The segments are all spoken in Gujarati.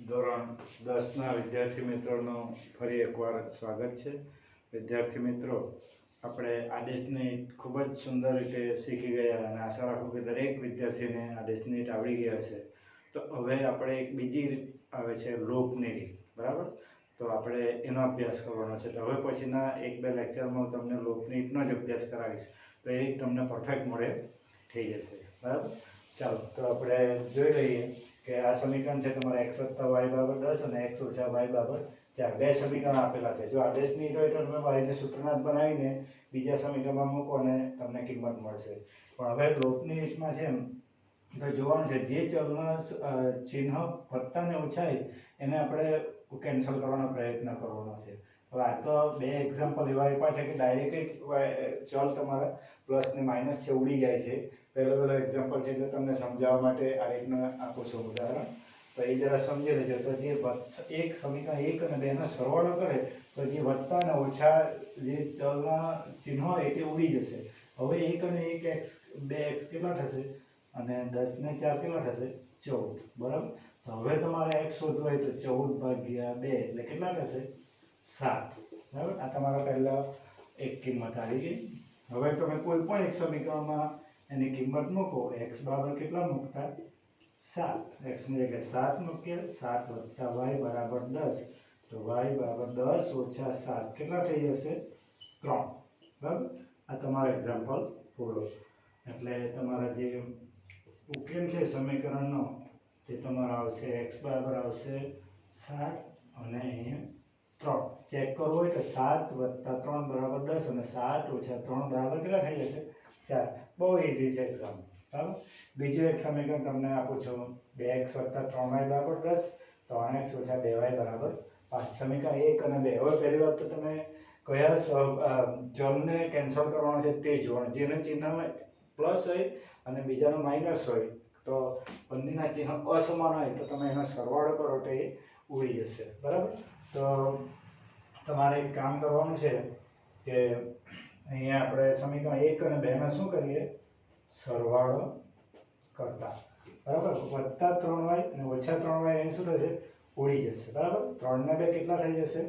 ધોરણ 10ના વિદ્યાર્થી મિત્રોનું ફરી એકવાર સ્વાગત છે. વિદ્યાર્થી મિત્રો, આપણે આદેશ નીટ ખૂબ જ સુંદર રીતે શીખી ગયા અને આશા રાખું કે દરેક વિદ્યાર્થીને આદેશ નીટ આવડી ગયા છે. તો હવે આપણે એક બીજી રીત આવે છે લોપની રીત, બરાબર? તો આપણે એનો અભ્યાસ કરવાનો છે. તો હવે પછીના 1-2 લેક્ચરમાં હું તમને લોપની રીતનો જ અભ્યાસ કરાવીશ, તો એ તમને પરફેક્ટ મળે થઈ જશે, બરાબર? ચાલો, તો આપણે જોઈ લઈએ કે આ સમીકરણ છે તમારે x + y = 10 અને x - y = 4. બે સમીકરણ આપેલા છે. જો આદેશ નહીં હોય તો તમે y ને સૂત્રનાથ બનાવીને બીજા સમીકરણમાં મૂકો અને તમને કિંમત મળશે. પણ હવે લોપની રીતમાં છે તો જોવાનું છે જે ચલના ચિહ્ન વત્તા ને ઓછા એને આપણે કેન્સલ કરવાનો પ્રયત્ન કરવાનો છે. હવે આ તો બે એક્ઝામ્પલ એવા આપ્યા છે કે ડાયરેક્ટ ચલ તમારા પ્લસ ને માઇનસ છે ઉડી જાય છે. પહેલો એક્ઝામ્પલ છે એટલે તમને સમજાવવા માટે આ રીતનું આપું છું ઉદાહરણ. તો એ જરા સમજી લેજો. તો જે એક સમીકરણ 1 અને 2 નો સરવાળો કરે તો જે વત્તા અને ઓછા જે ચલના ચિહ્નો હોય તે ઉડી જશે. હવે 1 અને 1 x 2x કેટલા થશે અને 10 ને 4 કેટલા થશે? 14, બરાબર? તો હવે તમારે x શોધવું હોય તો 14/2 એટલે કેટલા થશે? 7, બરાબર? આ તમારા પહેલા એક કિંમત આવી ગઈ. હવે તમે કોઈ પણ એક સમીકરણમાં એની કિંમત મૂકો. x બરાબર કેટલા મૂકતા? 7. x ની જગ્યાએ 7 મૂકીએ. 7 + y = 10. તો y = 10 - 7 કેટલા થઈ જશે? 3, બરાબર? આ તમારો એક્ઝામ્પલ પૂરો. એટલે તમારા જે ઉકેલ છે સમીકરણનો તે તમારો આવશે x બરાબર આવશે 7 અને અહીંયા 3. ચેક કરવું હોય તો 7 + 3 = 10 અને 7 - 3 બરાબર કેટલા થઈ જશે? 4. બહુ ઈઝી છે એક્ઝામ, બરાબર? બીજું એક સમીકરણ તમને આપું છું. 2x + 3y = 10. 3x - 2y = 5. સમીકરણ 1 અને 2. હવે પહેલી વાત તો તમે કયા ચલને કેન્સલ કરવાનો છે તે જોવાનું. જેનું ચિહ્ન પ્લસ હોય અને બીજાનું માઇનસ હોય તો બંનેના ચિહ્ન અસમાન હોય તો તમે એનો સરવાળો કરો તો એ ઉડી જશે, બરાબર? તો તમારે એક કામ કરવાનું છે કે અહીંયા આપણે સમીકરણ 1 અને 2 માં શું કરીએ? સરવાળો કરતા, બરાબર? વત્તા 3y અને ઓછા 3y અહીં શું થશે? ઉડી જશે, બરાબર? 3 ને 2 કેટલા થઈ જશે?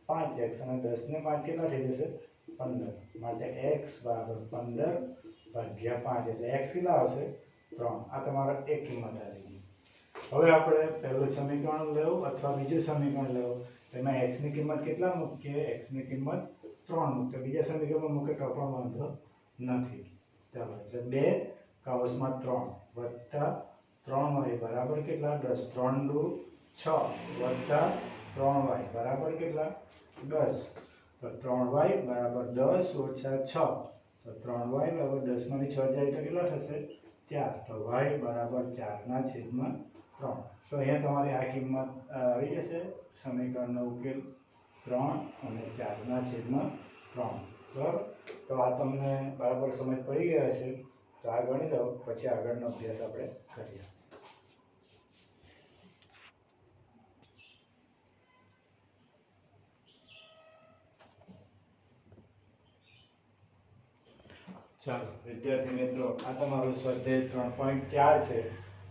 5x અને 10 ને 5 કેટલા થઈ જશે? 15. માટે x = 15/5 એટલે x કેટલા આવશે? 3. આ તમારા એક કિંમત આવી ગઈ. હવે આપણે પહેલું સમીકરણ લેવું અથવા બીજું સમીકરણ લેવું. તેમાં x ની કિંમત કેટલા મૂકીએ? x ની કિંમત 3 મૂકીએ. બીજા સમીકરણમાં મૂકીએ તો પણ વાંધો નથી. ચાલો, એટલે 2 / 3 વત્તા 3y બરાબર કેટલા? 10. 3 દુ 6 વત્તા 3y બરાબર કેટલા? 10. તો 3y = 10 - 6. તો 3y = 10 માંથી 6 જાય તો કેટલા થશે? 4. તો y = 4/3. તો અહીંયા તમારી આ કિંમત આવી જશે. સમીકરણનો ઉકેલ 3 અને 4/3, બરાબર? તો આ તમને બરાબર સમજ પડી ગયા હશે. તો આ ગણી લો, પછી આગળનો અભ્યાસ આપણે કરીએ. ચાલો વિદ્યાર્થી મિત્રો, આ તમારું સ્વાધ્યાય 3.4 છે.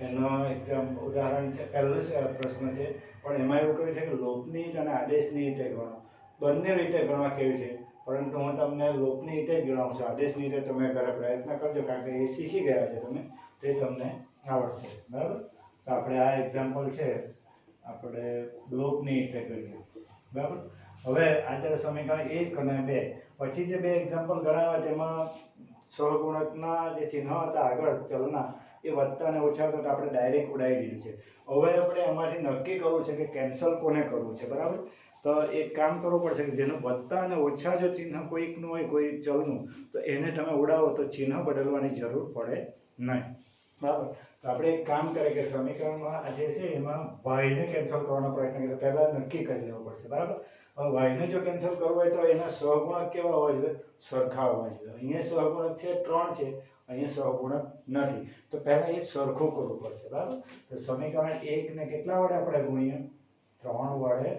એનો એક્ઝામ ઉદાહરણ છે, પહેલો પ્રશ્ન છે. પણ એમાં એવું કહ્યું છે કે લોપની રીત અને આદેશની રીતે ગણો. બંને રીતે ગણવા કેવી છે, પરંતુ હું તમને લોપની રીતે જ ગણાવું છું. આદેશની રીતે તમે ઘરે પ્રયત્ન કરજો, કારણ કે એ શીખી ગયા છે તમે, તો એ તમને આવડશે, બરાબર? તો આપણે આ એક્ઝામ્પલ છે આપણે લોપની રીતે ગણીએ, બરાબર? હવે આ સમીકરણ 1 અને 2 પછી જે બે એક્ઝામ્પલ ગણાવ્યા તેમાં સહગુણકના જે ચિહ્ન હતા આગળ ચલના એ વત્તા અને ઓછા હતા, તો આપણે ડાયરેક્ટ ઉડાવી દીધું છે. હવે આપણે એમાંથી નક્કી કરવું છે કે કેન્સલ કોને કરવું છે, બરાબર? તો એક કામ કરવું પડશે કે જેનું વત્તા અને ઓછા જો ચિહ્ન કોઈકનું હોય, કોઈ ચલનું, તો એને તમે ઉડાવો તો ચિહ્ન બદલવાની જરૂર પડે નહીં, બરાબર? તો આપણે એક કામ કરીએ કે સમીકરણમાં આ જે છે એમાં y ને કેન્સલ કરવાનો પ્રયત્ન કરીએ. પહેલાં નક્કી કરી લેવું પડશે, બરાબર? હવે y ને જો કેન્સલ કરવું હોય તો એના સહગુણક કેવા હોવા જોઈએ? સરખા હોવા જોઈએ. અહીંયા સહગુણક છે 3 છે, અહીંયા સહગુણક નથી. તો પહેલા એ સરખું કરવું પડશે, બરાબર? તો સમીકરણ 1 ને કેટલા વડે આપણે ગુણીએ? 3 વડે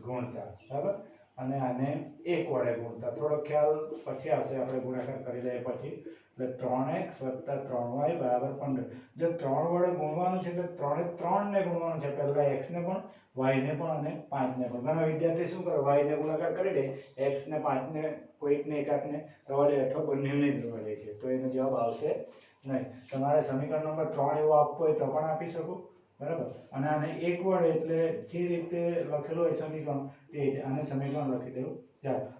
ગુણતા, બરાબર? અને આને 1 વડે ગુણતા. થોડો ખ્યાલ પછી આવશે, આપણે ગુણાકાર કરી લઈએ પછી. એટલે 3x વત્તા 3y બરાબર 15. જો 3 વડે ગુણવાનું છે એટલે 3 એ 3 ને ગુણવાનું છે, પહેલા x ને પણ y ને પણ અને 5 ને પણ. ઘણા વિદ્યાર્થી શું કરે, y ને ગુણાકાર કરી દે, x ને 5 ને કોઈક ને એકાદ ને રવા દે અથવા બંનેને જ રવા દે છે, તો એનો જવાબ આવશે નહીં. તમારે સમીકરણ નંબર 3 એવો આપવો હોય તો પણ આપી શકો, બરાબર. અને આને એક વડે એટલે જે રીતે લખેલું હોય સમીકરણ તે રીતે આને સમીકરણ લખી દેવું.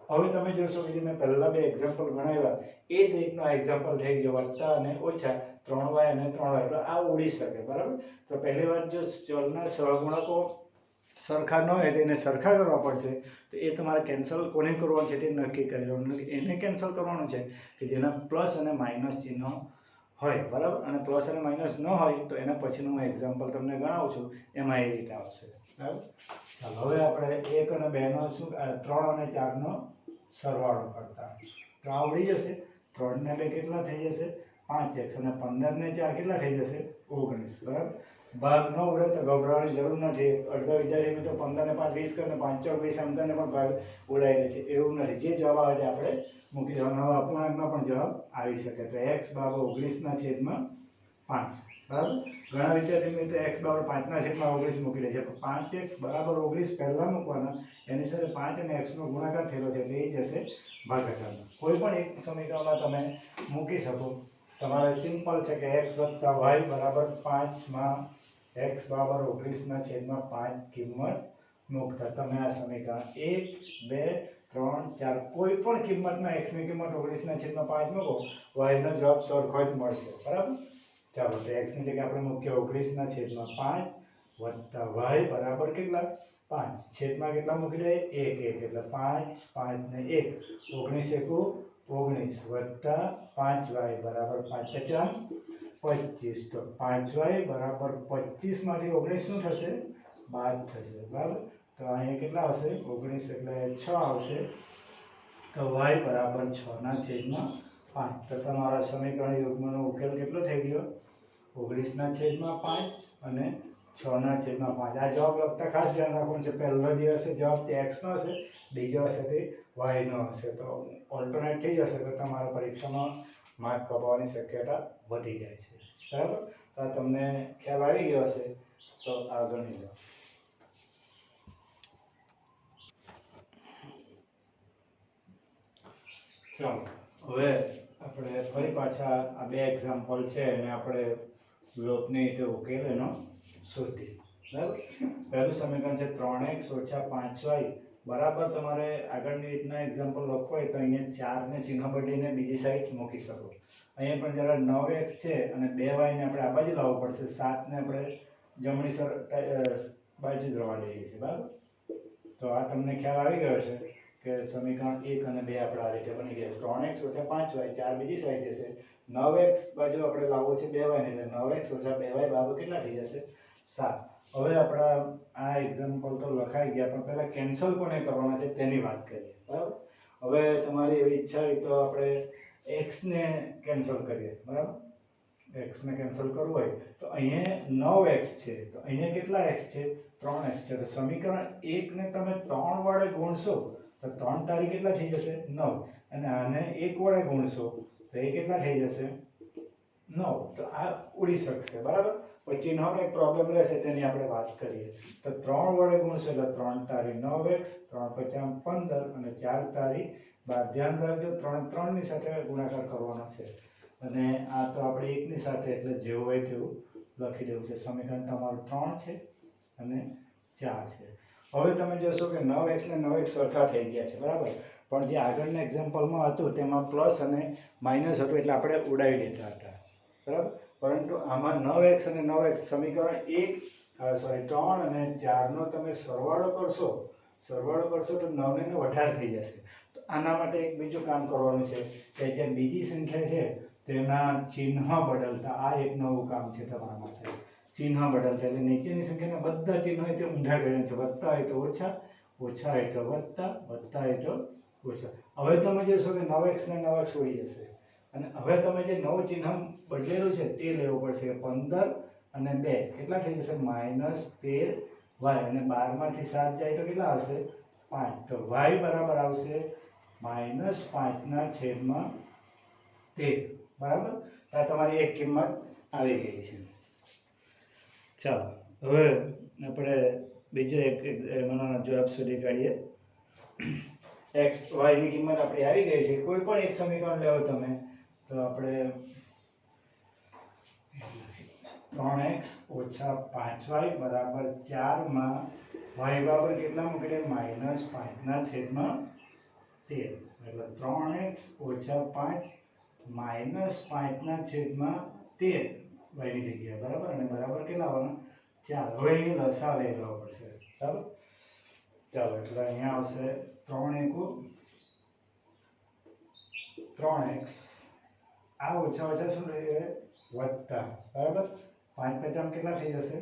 હવે તમે જોશો કે જે મેં પહેલા બે એક્ઝામ્પલ ગણાવ્યા એ જ રીતનો એક્ઝામ્પલ થઈ ગયો, વત્તા અને ઓછા 3y અને 3y, તો આ ઉડી શકે, બરાબર. તો પહેલી વાર જો ચલના સહગુણકો સરખા ન હોય તો એને સરખા કરવા પડશે, તો એ તમારે કેન્સલ કોને કરવાનું છે તે નક્કી કરી લેવાનું. એને કેન્સલ કરવાનું છે કે જેના પ્લસ અને માઇનસ ચિહ્ન હોય, બરાબર. અને પ્લસ અને માઇનસ ન હોય તો એના પછીનું હું એક્ઝામ્પલ તમને ગણાવું છું, એમાં એ રીતે આવશે, બરાબર. ચાલો હવે આપણે 1 અને 2 નો શું 3 અને 4 નો સરવાળો કરતા, તો આવડી જશે. 3 ને 2 કેટલા થઈ જશે 5x, અને 15 ને 4 કેટલા થઈ જશે 19, બરાબર. ભાગ ન ઉડે તો ગભરાવાની જરૂર નથી. અડધા વિદ્યાર્થી મિત્રો 15 ને 5 20 કરે, 5 ચોક 20 એમ કરીને પણ ભાગ ઉડાઈ દે છે, એવું નથી. જે જવાબ આવે તે આપણે મૂકી દેવાનો. હવે અપૂર્ણાંકમાં પણ જવાબ આવી શકે, તો x બરાબર 19 ના છેદમાં 5, બરાબર. ઘણા વિદ્યાર્થી મિત્રો x બરાબર 5 ના છેદમાં 19 મૂકી દે છે, પણ 5x બરાબર 19 પહેલા મૂકવાના, એની સાથે 5 અને x નો ગુણાકાર થયેલો છે એટલે એ જશે ભાગાકારમાં. કોઈ પણ એક સમીકરણમાં તમે મૂકી શકો. તમારે સિમ્પલ છે કે x વત્તા y બરાબર 5 માં x બરાબર 19 ના છેદમાં 5 કિંમત મૂકતા તમે આ સમીકરણ 1 2 3 4 કોઈ પણ કિંમતમાં x ની કિંમત 19 ના છેદમાં 5 મૂકો, y નો જવાબ સરખો જ મળશે, બરાબર. ચાલો તો x ની જગ્યાએ આપણે મૂકીએ 19 ના છેદમાં 5 વત્તા y બરાબર કેટલા 5 છેદમાં કેટલા મૂકી દે 1 1 એટલે 5 5 ને 1 19 એકુ 19 વત્તા 5y બરાબર 5 50 25, તો 5y બરાબર 25 માંથી 19 શું થશે બાદ થશે, બરાબર. તો અહીંયા કેટલા આવશે 19 એટલે 6 આવશે, તો y બરાબર 6 ના છેદમાં 5. તો તમારા સમીકરણ યુગ્મનો ઉકેલ કેટલો થઈ ગયો 19 ના છેદમાં 5 અને 6 ના છેદમાં 5. આ જવાબ લખતા ખાસ ધ્યાન રાખવાનું છે, પહેલો જે હશે જવાબ તે x નો હશે, બીજો હશે તે y નો હશે, તો ઓલ્ટરનેટ થઈ જશે તો તમારા પરીક્ષામાં માર્ક કપાવવાની શક્યતા વધી જાય છે, બરાબર. તો આ તમને ખ્યાલ આવી ગયો હશે, તો આ ગણી લો. ચાલો હવે આપણે ફરી પાછા આ બે એક્ઝામ્પલ છે અને આપણે લોપની રીતે ઉકેલ એનો શોધીએ, બરાબર. પહેલું સમીકરણ છે 3x ઓછા 5y બરાબર. તમારે આગળની રીતના એક્ઝામ્પલ લખવો હોય તો અહીંયા 4 ને ચિહ્ન બદલીને બીજી સાઈડ મૂકી શકો. અહીંયા પણ જરા 9x છે અને 2y ને આપણે આ બાજુ લાવવું પડશે, 7 ને આપણે જમણી બાજુ જ રવા દઈએ છીએ, બરાબર. તો આ તમને ખ્યાલ આવી ગયો છે કે સમીકરણ 1 અને 2 આપણે આ રીતે બની ગયા. 3x ઓછા 5y 4 બીજી સાઈડ જશે, 9x બાજુ આપણે લાવવો છે 2y ને, એટલે 9x ઓછા 2y બરાબર કેટલા થઈ જશે 7. હવે આપણા આ એક્ઝામ્પલ તો લખાઈ ગયા, પણ પહેલા કેન્સલ કોને કરવાના છે તેની વાત કરીએ, બરાબર. હવે તમારી એવી ઈચ્છા હોય તો આપણે x ને કેન્સલ કરીએ, બરાબર. x ને કેન્સલ કરવું હોય તો અહીંયા 9x છે, તો અહીંયા કેટલા x છે 3x છે, તો સમીકરણ 1 ને તમે 3 વડે ગુણશો તો 3 તારી કેટલા થઈ જશે 9, અને આને 1 વડે ગુણશો તો એ કેટલા થઈ જશે 9. તો આ ઉડી શકશે, બરાબર. પણ ચિહ્નનો એક પ્રોબ્લેમ રહેશે, તેની આપણે વાત કરીએ. તો 3 વડે ગુણશો એટલે 3 તારી 9x, 3 5 15 અને 4 તારી 12. ધ્યાન રાખજો 3 3 ની સાથે ગુણાકાર કરવાનો છે, અને આ તો આપણે 1 ની સાથે, એટલે જેવું હોય તેવું લખી દેવું છે. સમીકરણ તમારું 3 છે અને 4 છે. હવે તમે જોશો કે 9x ને 9x સરખા થઈ ગયા છે, બરાબર. પણ જે આગળના એક્ઝામ્પલમાં હતું તેમાં પ્લસ અને માઇનસ હતું એટલે આપણે ઉડાવી દેતા હતા, બરાબર. પરંતુ આમાં 9x અને 9x સમીકરણ 3 અને 4 નો તમે સરવાળો કરશો તો 9 ને વધારે થઈ જશે. તો આના માટે એક બીજું કામ કરવાનું છે કે જે બીજી સંખ્યા છે તેના ચિહ્ન બદલતા, આ એક નવું કામ છે તમારા માટે. ચિહ્ન બદલતા એટલે નીચેની સંખ્યાના બધા ચિહ્નો તે ઊંધા કર્યા છે, વત્તા હોય તો ઓછા, ઓછા હોય તો વત્તા, વત્તા હોય તો ઓછા. હવે તમે જોશો કે 9x ને 9x ઉડી જશે, અને હવે તમે જે નવું ચિહ્ન બદલેલું છે તે લેવું પડશે. 15 અને 2 કેટલા થઈ જશે -13y, અને 12 માંથી 7 જાય તો કેટલા આવશે 5. તો y બરાબર આવશે -5 ના છેદમાં 13, બરાબર. તો આ તમારી એક કિંમત આવી ગઈ છે. ચાલો હવે આપણે બીજો એક એમાંનો જવાબ શોધી કાઢીએ. x y ની કિંમત આપણી આવી ગઈ છે. કોઈ પણ એક સમીકરણ લેવો તમે તો આપણે 3x ઓછા 5y બરાબર 4 માં y બરાબર કેટલા મૂકીએ -5 ના છેદમાં 13 એટલે 3x ઓછા 5 -5 ના છેદમાં 13 y ની જગ્યાએ બરાબર અને બરાબર કેટલા આવવાના 4. હવે અહીં લસા લઈ લેવો પડશે બરાબર. ચાલો એટલે અહીંયા આવશે 3 એકુ 3x આ ઓછા ઓછા શું થઈ જશે વત્તા બરાબર 5 પચામ કેટલા થઈ જશે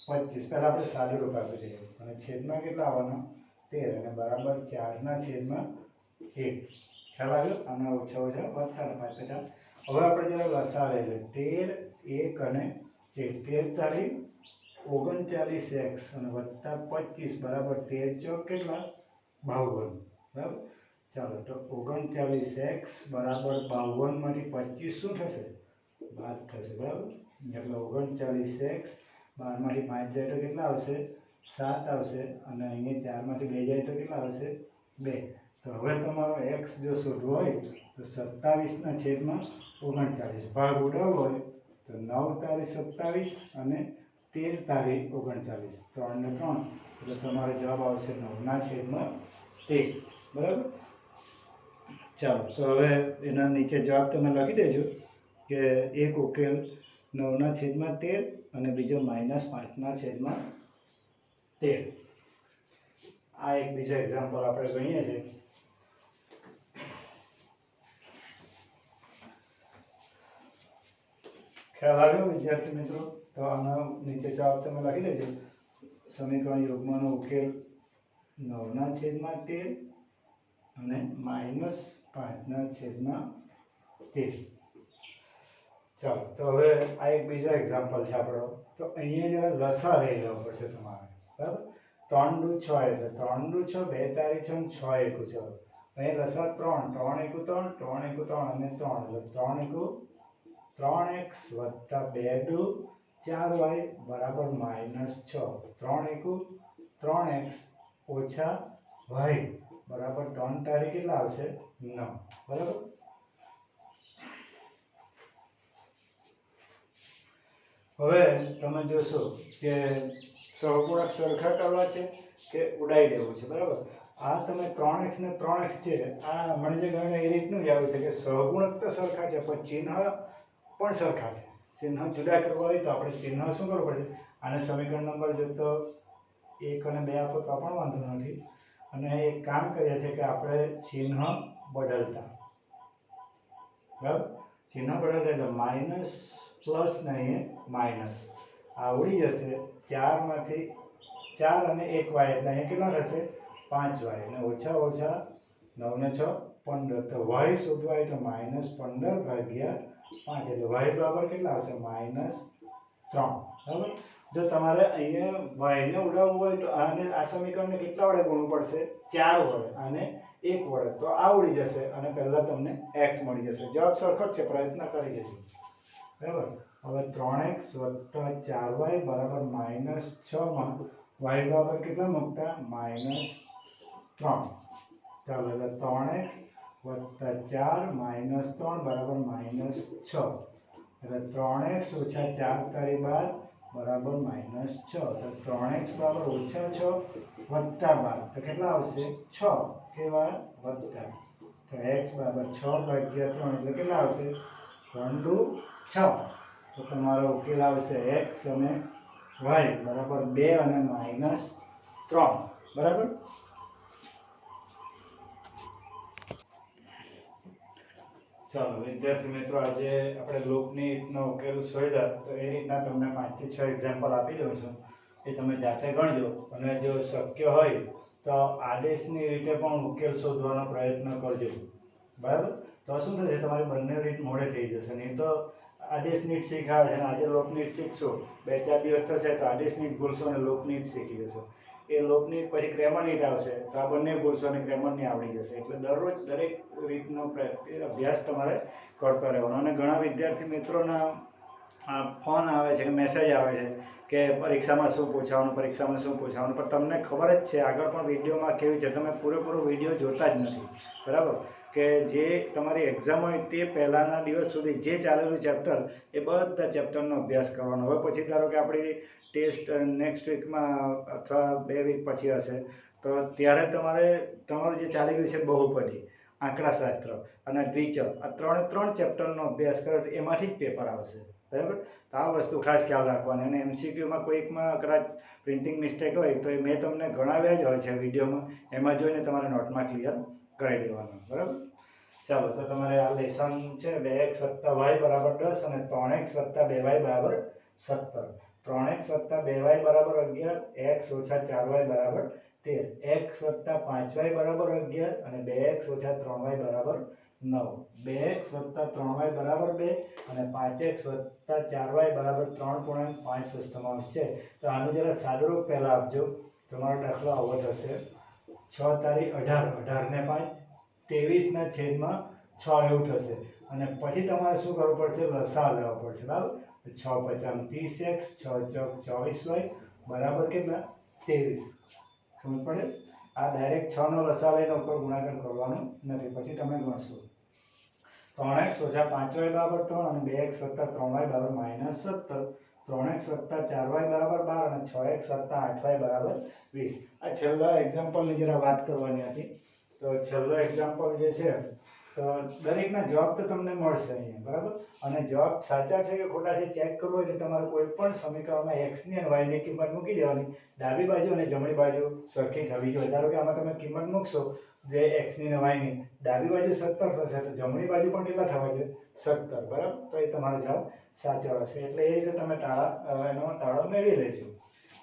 25. પહેલા આપણે સાદું રૂપ આપી દઈએ અને છેદમાં કેટલા આવવાના 13 અને બરાબર 4 ના છેદમાં 1. ખ્યાલ આવ્યો. આના ઓછા ઓછા વત્તા 5 પચામ. હવે આપણે જરા લસા લઈ લઈએ 13 1 અને 13 તારી 39x અને વત્તા 25 બરાબર 13 ચોક કેટલા 52 બરાબર. ચાલો તો 39x બરાબર 52 માંથી 25 શું થશે બાદ થશે બરાબર. એટલે 39x 12 માંથી 5 જાય તો કેટલા આવશે 7 આવશે અને અહીંયા 4 માંથી 2 જાય તો કેટલા આવશે 2. તો હવે તમારો x જો શોધવો હોય તો 27 ના છેદમાં 39 ભાગ ઉડાવવો હોય તો 9 તારી 27 અને 13 તારી 39 3 ને 3 એટલે તમારો જવાબ આવશે 9 ના છેદમાં 13 બરાબર. ચાલો તો હવે એના નીચે જવાબ તમે લખી દેજો કે એક ઉકેલ 9 ના છેદમાં 13 અને બીજો -5 ના છેદમાં 13. આ એક બીજો એક્ઝામ્પલ આપણે ગણીએ છીએ. ખ્યાલ આવ્યો વિદ્યાર્થી મિત્રો. તો આનો નીચે જવાબ તમે લખી દેજો. સમીકરણ યુગ્મનો ઉકેલ 9 ના છેદમાં 13 અને -5 ના છેદમાં 13. ચાલો તો હવે આ એક બીજો એક્ઝામ્પલ છે આપણો. તો અહીંયા જરા લસા લઈ લેવો પડશે તમારે બરાબર. 3 દુ 6 એટલે 3 દુ 6 2 તારી 6 6 એકુ 6. અહીંયા લસા 3 3 એકુ 3 3 એકુ 3 અને 3 એટલે 3 એકુ 3x વત્તા 2 દુ 4y બરાબર -6. 3 એકુ 3x ઓછા y બરાબર 3 તારી કેટલા આવશે 9 બરાબર. હવે તમે જોશો કે સહગુણક સરખા કરવા છે કે ઉડાઈ દેવું છે બરાબર. આ તમે 3x ને 3x છે આ હમણાં જે ગણ્યું એ રીતનું જ આવ્યું છે કે સહગુણક તો સરખા છે પણ ચિહ્ન પણ સરખા છે. ચિહ્ન જુદા કરવા હોય તો આપણે ચિહ્ન શું કરવું પડશે. આને સમીકરણ નંબર જો તો 1 અને 2 આપો તો પણ વાંધો નથી. અને એક કામ કરીએ છીએ કે આપણે ચિહ્ન બદલતા બરાબર. ચિહ્ન બદલતા એટલે માઇનસ પ્લસ નહીં માઇનસ આ ઉડી જશે 4 માંથી 4 અને 1y એટલે અહીંયા કેટલા થશે 5y અને ઓછા ઓછા 9 ને 6 15. તો y શોધવા હોય તો -15 ભાગ્યા 5 એટલે y બરાબર કેટલા હશે -3 બરાબર. જો તમારે અહીંયા y ને ઉડાવવું હોય તો આને આ સમીકરણને કેટલા વડે ગુણવું પડશે 4 વડે અને 1 વડે તો આ ઉડી જશે અને પહેલા તમને x મળી જશે. જવાબ સરખો જ છે પ્રયત્ન કરી જજો બરાબર. હવે 3x + 4y બરાબર -6 માં y બરાબર કેટલા મૂકતા -3. ચાલો એટલે 3x + 4 -3 બરાબર -6 એટલે 3x ઓછા 4 તારી 12 બરાબર -6. તો 3x બરાબર ઓછા 6 વત્તા 12 તો કેટલા આવશે 6 કેવા વત્તા. તો x બરાબર 6 ભાગ્યા 3 એટલે કેટલા આવશે 3 દુ 6. તો તમારો ઉકેલ આવશે x અને y બરાબર 2 અને -3 બરાબર. ચાલો વિદ્યાર્થી મિત્રો આજે આપણે લોકની રીતનો ઉકેલ શોધ્યા તો એ રીતના તમને 5 થી 6 એક્ઝામ્પલ આપી દઉં છું. એ તમે જાતે ગણજો અને જો શક્ય હોય તો આદેશની રીતે પણ ઉકેલ શોધવાનો પ્રયત્ન કરજો બરાબર. તો શું થશે તમારી બંને રીત મોડે થઈ જશે. નહીં તો આદેશ નીટ શીખાડે છે અને આજે લોકનીટ શીખશો 2-4 દિવસ થશે તો આદેશ નીટ ભૂલશો અને લોકનીટ શીખી જશો. એ લોપની પછી ક્રેમરની આવશે તો આ બંને ભૂલશો અને ક્રેમરની આવડી જશે. એટલે દરરોજ દરેક રીતનો અભ્યાસ તમારે કરતો રહેવાનો. અને ઘણા વિદ્યાર્થી મિત્રોના ફોન આવે છે, મેસેજ આવે છે કે પરીક્ષામાં શું પૂછાવાનું, પરીક્ષામાં શું પૂછાવાનું, પણ તમને ખબર જ છે આગળ પણ વિડીયોમાં કેવી છે, તમે પૂરેપૂરો વિડીયો જોતા જ નથી, બરાબર. કે જે તમારી એક્ઝામ હોય તે પહેલાંના દિવસ સુધી જે ચાલેલું ચેપ્ટર એ બધા ચેપ્ટરનો અભ્યાસ કરવાનો. હવે પછી ધારો કે આપણી ટેસ્ટ નેક્સ્ટ વીકમાં અથવા 2 વીક પછી હશે તો ત્યારે તમારે તમારું જે ચાલી ગયું છે બહુપદી, આંકડાશાસ્ત્ર અને દ્વિચલ, આ 3 ચેપ્ટરનો અભ્યાસ કરો તો એમાંથી જ પેપર આવશે, બરાબર. તો આ વસ્તુ ખાસ ખ્યાલ રાખવાની. અને MCQમાં કોઈકમાં કદાચ પ્રિન્ટિંગ મિસ્ટેક હોય તો એ મેં તમને ગણાવ્યા જ હોય છે વિડીયોમાં, એમાં જોઈને તમારે નોટમાં ક્લિયર કરી દેવાનું, બરાબર. ચાલો, તો તમારે આ લેસન છે 2x + y = 10 અને 3x + 2y = 17. 3x + 2y = 11, x - 4y = 13, x + 5y = 11 અને 2x - 3y = 9, 2x + 3y = 2 અને 5x + 4y = 3.5 દશાંશ છે. તો આનું જરા સાદુરૂપ પહેલાં આપજો. તમારો દાખલો આવો થશે: 6 તારી 18, 18 ને 5, 23/6 એવું થશે. અને પછી તમારે શું કરવું પડશે? લસા લેવો પડશે, બરાબર. 6 × 5 = 30x, 6 × 24y બરાબર કેટલા? 23. સમજ પડે? આ ડાયરેક્ટ 6 નો લસા લઈને ઉપર ગુણાકાર કરવાનો નથી, પછી તમે ગણશો. 3x - 5y = 3 અને 2x + 3y = -17, 3x + 4y = 12 અને 6x + 8y = 20. આ છેલ્લા એક્ઝામ્પલની જરા વાત કરવાની હતી. તો છેલ્લો એક્ઝામ્પલ જે છે તો દરેકના જવાબ તો તમને મળશે અહીંયા, બરાબર. અને જવાબ સાચા છે કે ખોટા છે ચેક કરવો એટલે તમારે કોઈ પણ સમીકરણમાં x ની અને y ની કિંમત મૂકી દેવાની. ડાબી બાજુ અને જમણી બાજુ સરખી થવી જોઈએ. ધારો કે આમાં તમે કિંમત મૂકશો જે x ની અને y ની, ડાબી બાજુ 17 થશે તો જમણી બાજુ પણ કેટલા થવા જોઈએ? 17, બરાબર. તો એ તમારો જવાબ સાચો હશે. એટલે એ રીતે તમે એનો તાળો મેળવી લેજો.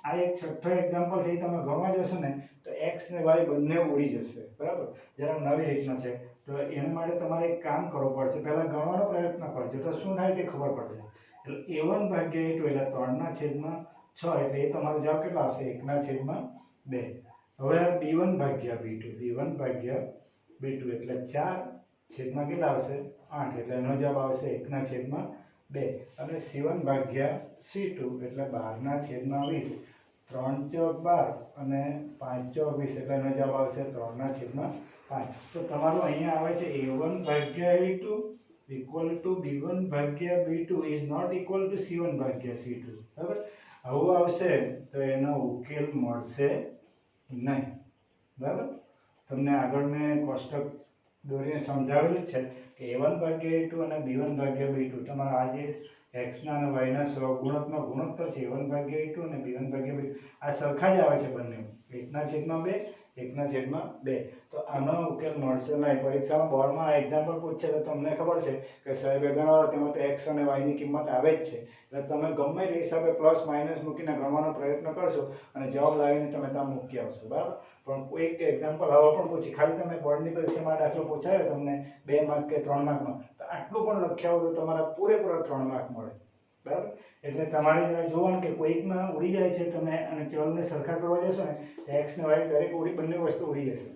આ એક છઠ્ઠો એક્ઝામ્પલ છે, તમે ગણવા જશો ને તો x ને y બંને ઉડી જશે, બરાબર. જરા નવી રીતનો છે તો એના માટે તમારે એક કામ કરવું પડશે. પહેલા ગણવાનો પ્રયત્ન કરજો તો શું થાય તે ખબર પડશે. એટલે a1/a2 એટલે 3/6 એટલે એ તમારો જવાબ કેટલો આવશે? 1/2. હવે b1/b2 એટલે 4 કેટલા આવશે? 8 એટલે એનો જવાબ આવશે 1/2. અને c1/c2 એટલે 12/20, 3 × 12 અને 5 × 20 એટલે એનો જવાબ આવશે 3/5. તો તમારું અહીંયા આવે છે a1/a2 = b1/b2 is not equal to c1/c2, બરાબર. આવું આવશે તો એનો ઉકેલ મળશે નહીં, બરાબર. તમને આગળ મેં કોષ્ટક દોરીને સમજાવેલું જ છે કે a1/a2 અને b1/b2 તમારા આ જે x ના અને y ના સહગુણકનો ગુણોત્તર છે a1/a2 અને b1/b2 આ સરખા જ આવે છે બંને, 1/2, 1/2. તો આનો ઉકેલ મળશે નહીં. પરીક્ષામાં બોર્ડમાં આ એક્ઝામ્પલ પૂછશે તો તમને ખબર છે કે સાહેબે ગણાવો તેમાં તો x અને y ની કિંમત આવે જ છે. એટલે તમે ગમે તે હિસાબે પ્લસ માઇનસ મૂકીને ગણવાનો પ્રયત્ન કરશો અને જવાબ લાવીને તમે ત્યાં મૂકી આવશો, બરાબર. પણ કોઈક એક્ઝામ્પલ આવા પણ પૂછી, ખાલી તમે બોર્ડની પરીક્ષામાં દાખલો પૂછાયો તમને 2 માર્ક કે 3 માર્કમાં, તો આટલું પણ લખ્યા હોય તો તમારા પૂરેપૂરા 3 માર્ક મળે, બરાબર. એટલે તમારે જરા જોવાનું કે કોઈકમાં ઉડી જાય છે તમે અને ચલને સરખા કરવા જશો ને તો x ને y દરેક બંને વસ્તુ ઉડી જશે.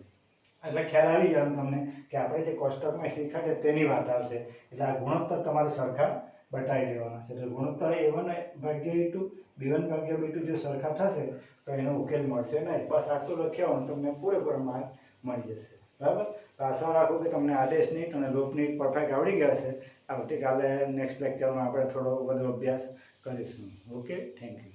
એટલે ખ્યાલ આવી જાય તમને કે આપણે જે કોષ્ટકમાં શીખ્યા છે તેની વાત આવશે. એટલે આ ગુણોત્તર તમારે સરખા બતાવી દેવાના છે. એટલે ગુણોત્તર a1/a2 b1/b2 જો સરખા થશે તો એનો ઉકેલ મળશે નહીં. બસ આટલું લખ્યા હોય તમને પૂરેપૂરા માર્ક મળી જશે, બરાબર. તો આશા રાખું કે તમને આદેશ નીટ અને લોપ નીટ પરફેક્ટ આવડી ગયા છે. આવતીકાલે નેક્સ્ટ લેક્ચરમાં આપણે થોડો વધુ અભ્યાસ કરીશું. Okay, thank you.